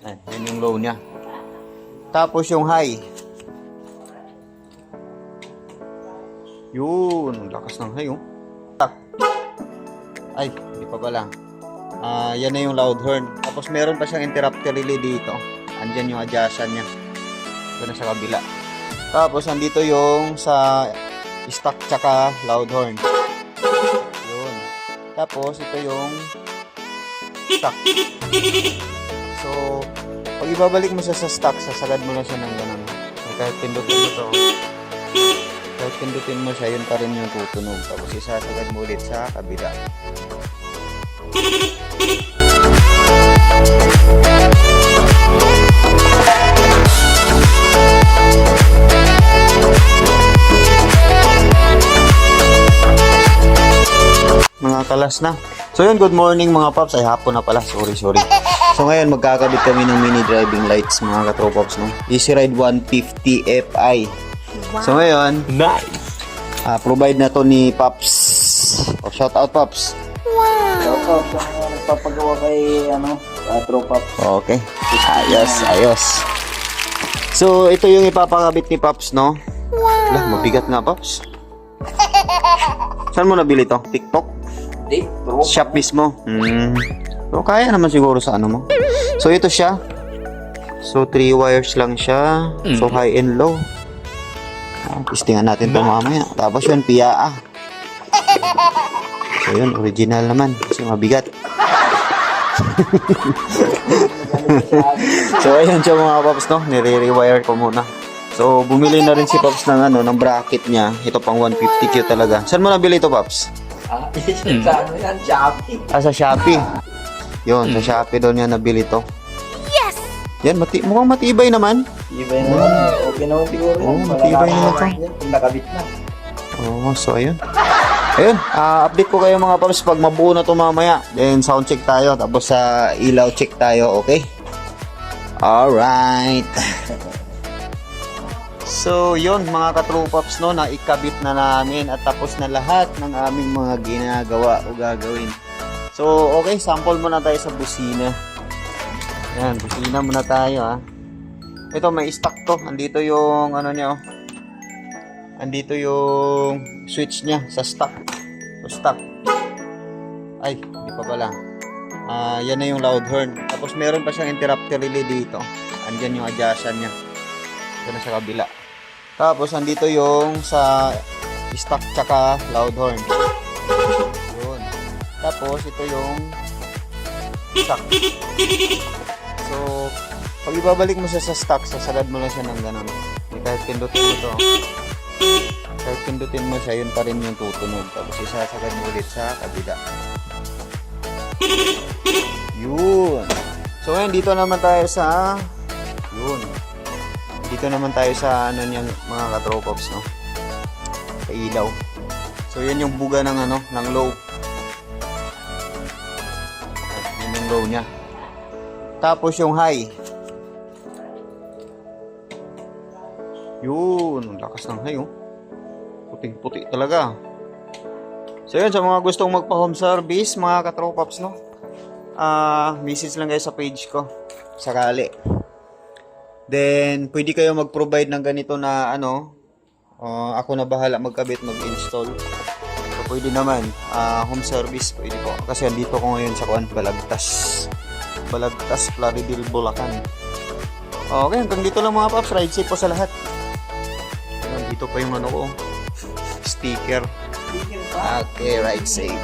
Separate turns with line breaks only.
Yan yung low niya. Tapos yung high. Yun, ang lakas ng high, oh. Ay, hindi pa pala. Yan na yung loud horn. Tapos meron pa siyang interrupter relay dito. Andyan yung adjustment niya. Ito na sa kabila. Tapos andito yung sa stock tsaka loud horn. Yun. Tapos ito yung stock. So, pag ibabalik mo siya sa stock, sasagad mo na siya ng ganun. Kahit pindutin mo ito. Kahit pindutin mo siya, yun pa rin yung tutunog. Tapos isasagad mo ulit sa kabila. Mga kalas na. So yun, good morning mga paps. Ay, hapon na pala. Sorry. So ngayon, magkakabit kami ng mini driving lights mga katropops, no? Easy Ride 150 Fi. Wow. So ngayon, nice. Provide na to ni Pops. Shout out, Pops.
Wow. Shout out sa nagpapagawa kay Pops.
Okay. Ayos. So ito yung ipapakabit ni Pops, no? Wow. Lah, mabigat nga, Pops. Saan mo nabili to? TikTok? Shop mismo. So kaya naman siguro sa ano mo. So ito siya. So 3 wires lang siya. So high and low. Testingan natin ito mamaya. Tapos yun, PIA. So yun, original naman. Kasi mabigat. So ayun siya mga Pops, no? Nire-rewire ko muna. So bumili na rin si Pops ng bracket niya. Ito pang 150Q talaga. Saan mo nabili ito, Pops?
Shopee.
Sa Shopee. Yun, sa Shopee daw niya nabili to. Yes! Yan, mukhang matibay naman.
Matibay naman. Okay naman siguro.
Matibay naman to.
Nakabit na.
So ayun. Ayun, update ko kayo mga Pops pag mabuo na to mamaya. Then sound check tayo, tapos sa ilaw check tayo, okay? Alright. So yun mga katropops, no, naikabit na namin at tapos na lahat ng aming mga ginagawa o gagawin. So okay, sample muna tayo sa busina. Yan, busina muna tayo ha. Ito may stock to, andito yung niya oh. Andito yung switch niya sa stock. Stock. Ay, hindi pa pala. Yan na yung loud horn. Tapos meron pa siyang interrupter relay dito. Andyan yung adjustment niya. Ito na sa kabila. Tapos andito yung sa stock tsaka loud horn. Yun. Tapos ito yung stock. So, pag ibabalik mo siya sa stock, sasagad mo na siya ng ganun. Kahit pindutin mo ito. Kahit pindutin mo siya, yun pa rin yung tutunog. Tapos isasagad mo ulit sa kabila. Yun. So ngayon dito naman tayo sa Dito naman tayo sa niyang mga katropops, no? Sa ilaw. So yan yung buga ng ng low. Yan yung low niya. Tapos yung high. Yun, ang lakas ng high, oh. Puting-puti talaga. So yun, sa mga gustong magpa-home service, mga katropops, no? Message lang kayo sa page ko. Sakali. Then, pwede kayo mag-provide ng ganito na ako na bahala magkabit, mag-install. So, pwede naman. Home service, pwede po. Kasi andito ko ngayon sa Balagtas, Plaridel, Bulacan. Okay, hanggang dito lang mga Pops. Ride safe po sa lahat. Dito pa yung ko. Sticker. Okay, ride safe.